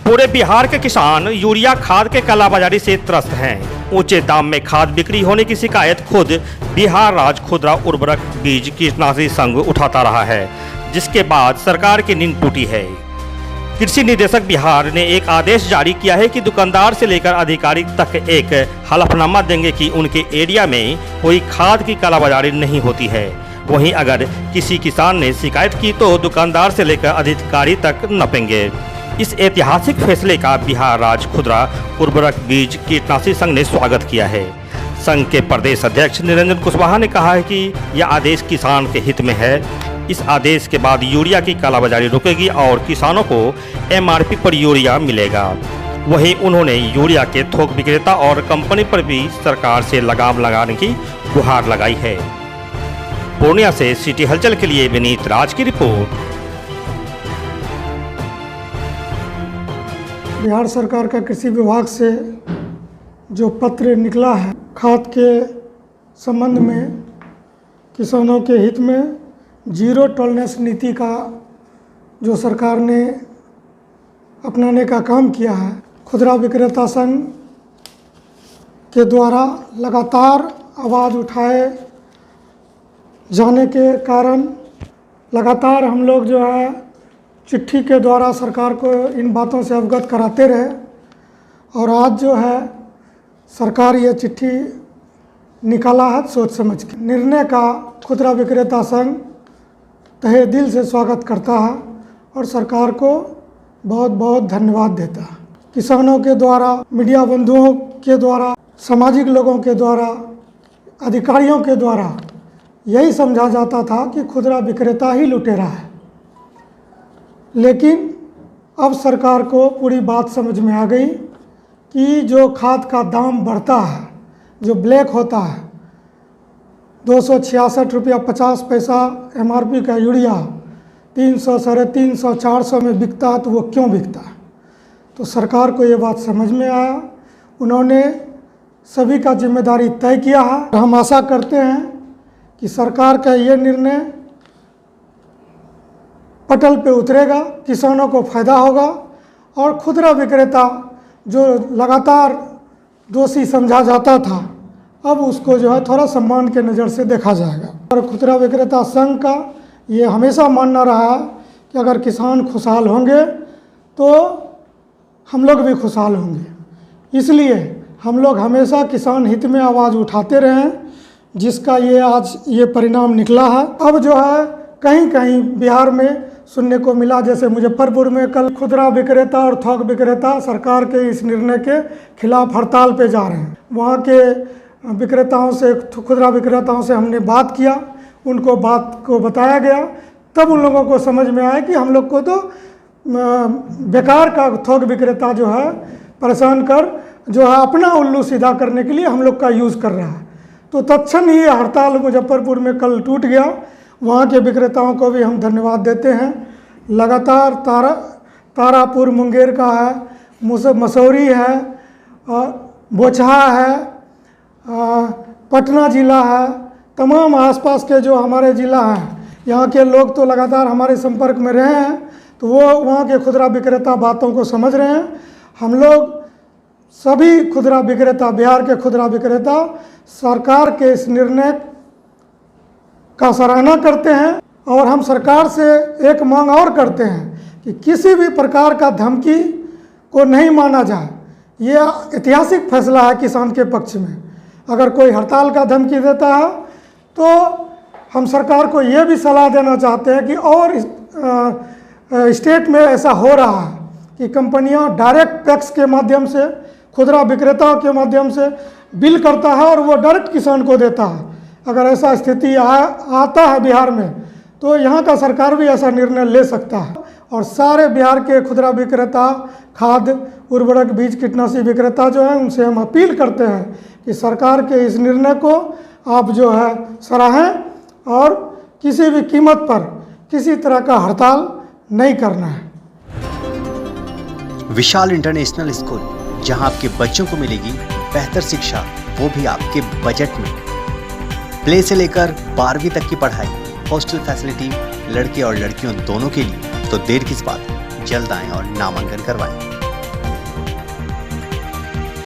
पूरे बिहार के किसान यूरिया खाद के कालाबाजारी से त्रस्त हैं। ऊंचे दाम में खाद बिक्री होने की शिकायत खुद बिहार राज्य खुदरा उर्वरक बीज कीटनाशी संघ उठाता रहा है, जिसके बाद सरकार की नींद टूटी है। कृषि निदेशक बिहार ने एक आदेश जारी किया है कि दुकानदार से लेकर अधिकारी तक एक हलफनामा देंगे कि उनके एरिया में कोई खाद की कालाबाजारी नहीं होती है। वहीं अगर किसी किसान ने शिकायत की तो दुकानदार से लेकर अधिकारी तक नपेंगे। इस ऐतिहासिक फैसले का बिहार राज्य खुदरा उर्वरक बीज कीटनाशी संघ ने स्वागत किया है। संघ के प्रदेश अध्यक्ष निरंजन कुशवाहा ने कहा है कि यह आदेश किसान के हित में है। इस आदेश के बाद यूरिया की कालाबाजारी रुकेगी और किसानों को एमआरपी पर यूरिया मिलेगा। वहीं उन्होंने यूरिया के थोक विक्रेता और कंपनी पर भी सरकार से लगाम लगाने की गुहार लगाई है। पूर्णिया से सिटी हलचल के लिए विनीत राज की रिपोर्ट। बिहार सरकार का कृषि विभाग से जो पत्र निकला है खाद के संबंध में, किसानों के हित में जीरो टॉलरेंस नीति का जो सरकार ने अपनाने का काम किया है, खुदरा विक्रेता संघ के द्वारा लगातार आवाज़ उठाए जाने के कारण लगातार हम लोग जो है चिट्ठी के द्वारा सरकार को इन बातों से अवगत कराते रहे और आज जो है सरकार ये चिट्ठी निकाला है सोच समझ के। निर्णय का खुदरा विक्रेता संघ तहे दिल से स्वागत करता है और सरकार को बहुत बहुत धन्यवाद देता है। किसानों के द्वारा, मीडिया बंधुओं के द्वारा, सामाजिक लोगों के द्वारा, अधिकारियों के द्वारा यही समझा जाता था कि खुदरा विक्रेता ही लुटेरा है, लेकिन अब सरकार को पूरी बात समझ में आ गई कि जो खाद का दाम बढ़ता है, जो ब्लैक होता है, 266 रुपया 50 पैसा एमआरपी का यूरिया 300, 350, 400 में बिकता है तो वो क्यों बिकता है। तो सरकार को ये बात समझ में आया, उन्होंने सभी का जिम्मेदारी तय किया है। हम आशा करते हैं कि सरकार का ये निर्णय पटल पे उतरेगा, किसानों को फायदा होगा और खुदरा विक्रेता जो लगातार दोषी समझा जाता था अब उसको जो है थोड़ा सम्मान के नज़र से देखा जाएगा। और खुदरा विक्रेता संघ का ये हमेशा मानना रहा है कि अगर किसान खुशहाल होंगे तो हम लोग भी खुशहाल होंगे, इसलिए हम लोग हमेशा किसान हित में आवाज़ उठाते रहे हैं, जिसका ये आज ये परिणाम निकला है। अब जो है कहीं कहीं बिहार में सुनने को मिला, जैसे मुजफ्फरपुर में कल खुदरा विक्रेता और थोक विक्रेता सरकार के इस निर्णय के खिलाफ हड़ताल पे जा रहे हैं। वहाँ के विक्रेताओं से, खुदरा विक्रेताओं से हमने बात किया, उनको बात को बताया गया, तब उन लोगों को समझ में आया कि हम लोग को तो बेकार का थोक विक्रेता जो है परेशान कर जो है अपना उल्लू सीधा करने के लिए हम लोग का यूज़ कर रहा है। तो तत्क्षण ही हड़ताल मुजफ्फरपुर में कल टूट गया। वहाँ के विक्रेताओं को भी हम धन्यवाद देते हैं। लगातार तारापुर मुंगेर का है, मसौरी है, बोचहा है, पटना ज़िला है, तमाम आसपास के जो हमारे ज़िला हैं, यहाँ के लोग तो लगातार हमारे संपर्क में रहे हैं, तो वो वहाँ के खुदरा विक्रेता बातों को समझ रहे हैं। हम लोग सभी खुदरा विक्रेता, बिहार के खुदरा विक्रेता सरकार के इस निर्णय का सराहना करते हैं और हम सरकार से एक मांग और करते हैं कि किसी भी प्रकार का धमकी को नहीं माना जाए। ये ऐतिहासिक फैसला है किसान के पक्ष में। अगर कोई हड़ताल का धमकी देता है तो हम सरकार को ये भी सलाह देना चाहते हैं कि और स्टेट में ऐसा हो रहा है कि कंपनियां डायरेक्ट टैक्स के माध्यम से खुदरा विक्रेताओं के माध्यम से बिल करता है और वो डायरेक्ट किसान को देता है। अगर ऐसा स्थिति आता है बिहार में तो यहाँ का सरकार भी ऐसा निर्णय ले सकता है। और सारे बिहार के खुदरा विक्रेता, खाद उर्वरक बीज कीटनाशी विक्रेता जो है, उनसे हम अपील करते हैं कि सरकार के इस निर्णय को आप जो है सराहें और किसी भी कीमत पर किसी तरह का हड़ताल नहीं करना है। विशाल इंटरनेशनल स्कूल, जहां आपके बच्चों को मिलेगी बेहतर शिक्षा, वो भी आपके बजट में। प्ले से लेकर 12वीं तक की पढ़ाई, हॉस्टल फैसिलिटी लड़के और लड़कियों दोनों के लिए। तो देर किस बात, जल्द आएं और नामांकन करवाएं।